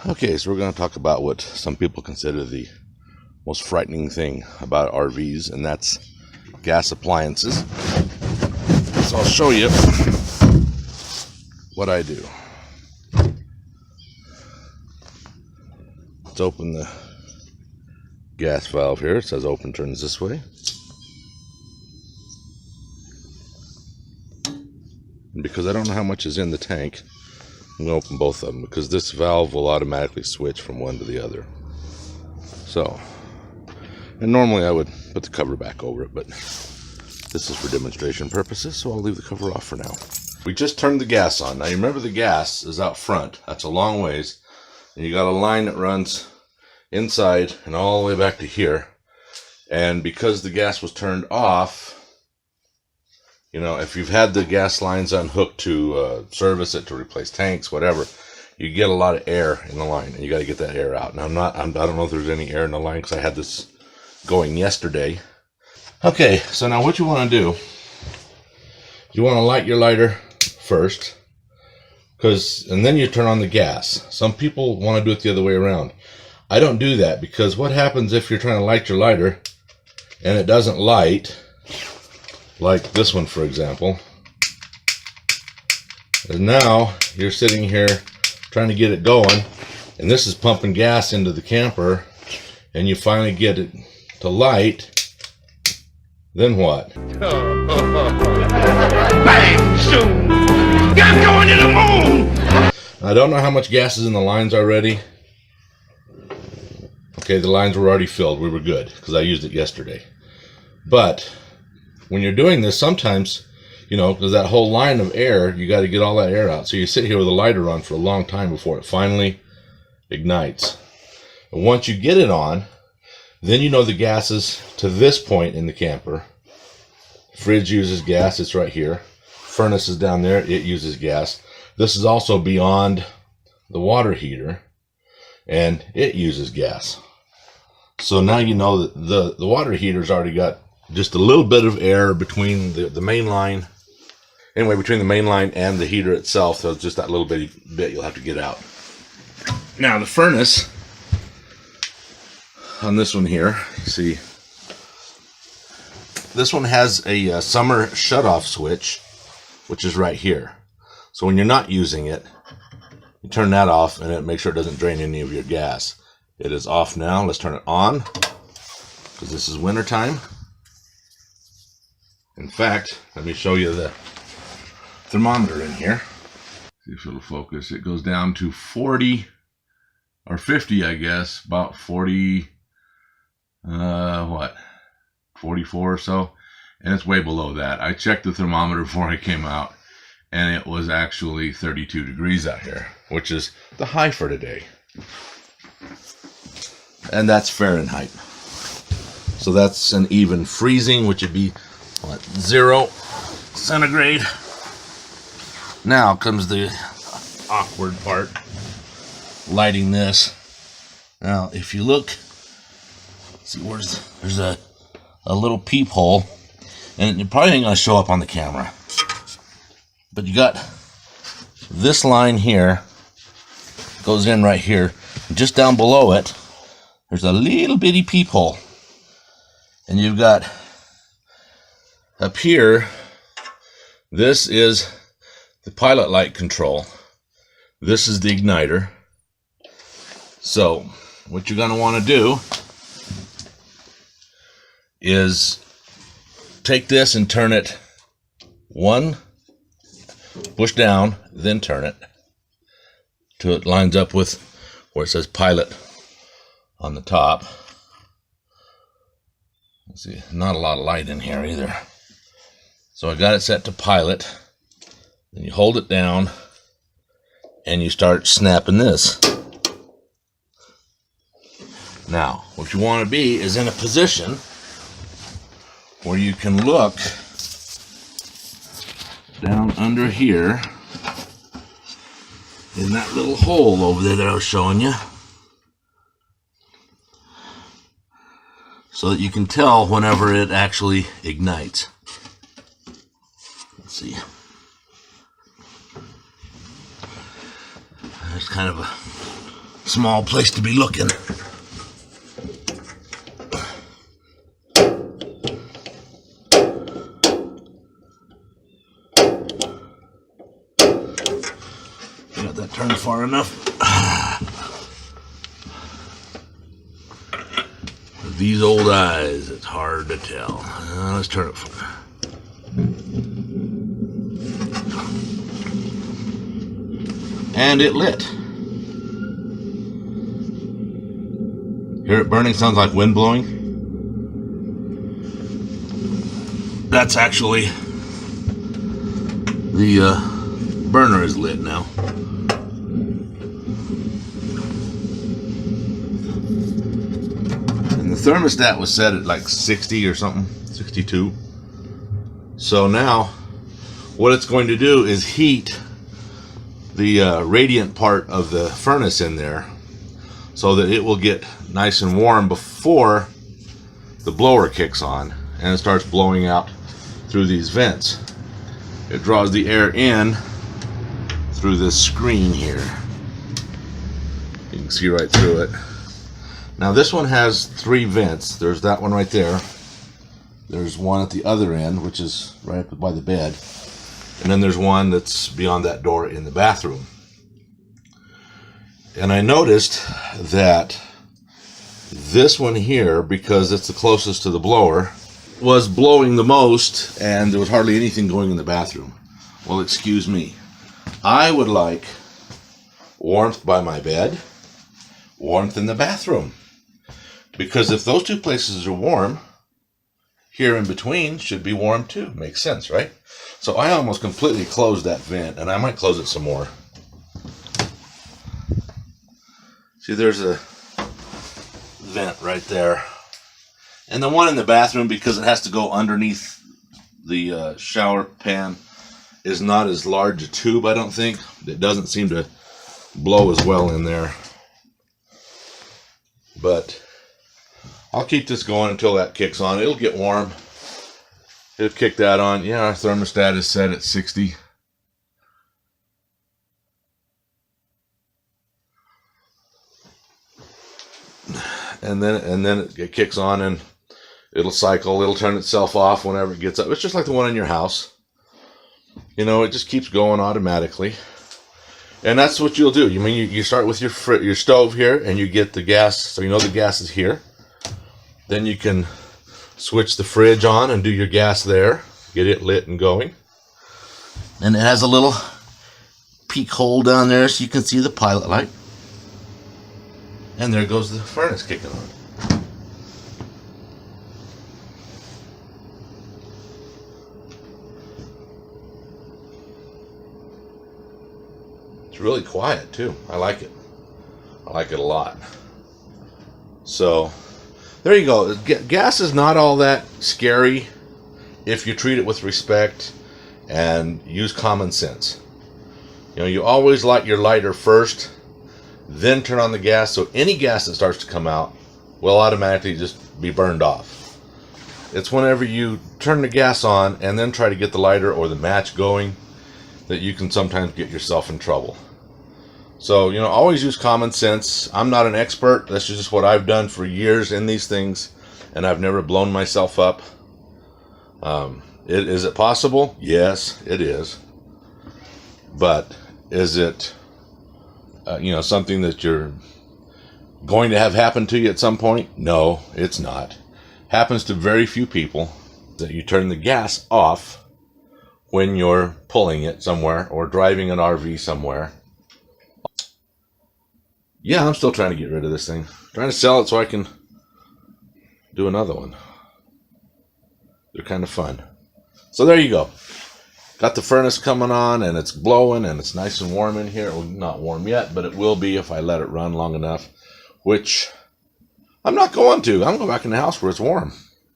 Okay, so we're going to talk about what some people consider the most frightening thing about RVs, and that's gas appliances. So I'll show you what I do. Let's open the gas valve here. It says open turns this way. And because I don't know how much is in the tank, I'm going to open both of them because this valve will automatically switch from one to the other. So, and normally I would put the cover back over it, but this is for demonstration purposes, so I'll leave the cover off for now. We just turned the gas on. Now you remember the gas is out front. That's a long ways. And you got a line that runs inside and all the way back to here. And because the gas was turned off, you know, if you've had the gas lines unhooked to service it, to replace tanks, whatever, you get a lot of air in the line, and you got to get that air out. Now, I don't know if there's any air in the line because I had this going yesterday. Okay, so now what you want to do, you want to light your lighter first, and then you turn on the gas. Some people want to do it the other way around. I don't do that because what happens if you're trying to light your lighter and it doesn't light? Like this one, for example. And now you're sitting here trying to get it going, and this is pumping gas into the camper, and you finally get it to light. Then what? Bang! Soon! I'm going to the moon! I don't know how much gas is in the lines already. Okay, the lines were already filled. We were good because I used it yesterday. But when you're doing this, sometimes, you know, because that whole line of air, you got to get all that air out. So you sit here with a lighter on for a long time before it finally ignites. And once you get it on, then you know the gas is to this point in the camper. Fridge uses gas, it's right here. Furnace is down there, it uses gas. This is also beyond the water heater, and it uses gas. So now you know that the water heater's already got just a little bit of air between the main line. Anyway, between the main line and the heater itself, so just that little bit you'll have to get out. Now the furnace on this one here, see, this one has a summer shutoff switch, which is right here. So when you're not using it, you turn that off and it makes sure it doesn't drain any of your gas. It is off now. Let's turn it on because this is winter time. In fact, let me show you the thermometer in here. See if it'll focus. It goes down to 40 or 50, I guess, about 40, 44 or so. And it's way below that. I checked the thermometer before I came out, and it was actually 32 degrees out here, which is the high for today. And that's Fahrenheit. So that's an even freezing, which would be what, 0 centigrade. Now comes the awkward part, lighting this. Now if you look, see there's a little peephole, and it probably ain't gonna show up on the camera, but you got this line here, goes in right here, and just down below it there's a little bitty peephole, and you've got up here, this is the pilot light control. This is the igniter. So what you're going to want to do is take this and turn it one, push down, then turn it till it lines up with where it says pilot on the top. Let's see, not a lot of light in here either. So I got it set to pilot. Then you hold it down and you start snapping this. Now, what you want to be is in a position where you can look down under here in that little hole over there that I was showing you, so that you can tell whenever it actually ignites. Let's see. There's kind of a small place to be looking. Got that turned far enough. With these old eyes, it's hard to tell. Let's turn it far. And it lit. Hear it burning? Sounds like wind blowing. That's actually the burner is lit now. And the thermostat was set at like 60 or something, 62. So now what it's going to do is heat the radiant part of the furnace in there so that it will get nice and warm before the blower kicks on and it starts blowing out through these vents. It draws the air in through this screen here. You can see right through it. Now this one has 3 vents. There's that one right there. There's one at the other end, which is right up by the bed. And then there's one that's beyond that door in the bathroom. And I noticed that this one here, because it's the closest to the blower, was blowing the most, and there was hardly anything going in the bathroom. Well, excuse me. I would like warmth by my bed, warmth in the bathroom. Because if those 2 places are warm, here in between should be warm too. Makes sense, right? So I almost completely closed that vent, and I might close it some more. See, there's a vent right there. And the one in the bathroom, because it has to go underneath the shower pan, is not as large a tube, I don't think. It doesn't seem to blow as well in there. But I'll keep this going until that kicks on. It'll get warm. It'll kick that on. Yeah, our thermostat is set at 60. And then it kicks on and it'll cycle. It'll turn itself off whenever it gets up. It's just like the one in your house. You know, it just keeps going automatically. And that's what you'll do. You start with your stove here, and you get the gas, so you know the gas is here. Then you can switch the fridge on and do your gas there. Get it lit and going. And it has a little peek hole down there so you can see the pilot light. And there goes the furnace kicking on. It's really quiet too. I like it. I like it a lot. So there you go. Gas is not all that scary if you treat it with respect and use common sense. You know, you always light your lighter first, then turn on the gas, so any gas that starts to come out will automatically just be burned off. It's whenever you turn the gas on and then try to get the lighter or the match going that you can sometimes get yourself in trouble. So, you know, always use common sense. I'm not an expert. That's just what I've done for years in these things, and I've never blown myself up. Is it possible? Yes, it is. But is it, something that you're going to have happen to you at some point? No, it's not. Happens to very few people that you turn the gas off when you're pulling it somewhere or driving an RV somewhere. Yeah, I'm still trying to get rid of this thing. Trying to sell it so I can do another one. They're kind of fun. So there you go. Got the furnace coming on, and it's blowing, and it's nice and warm in here. Well, not warm yet, but it will be if I let it run long enough, which I'm not going to. I'm going back in the house where it's warm.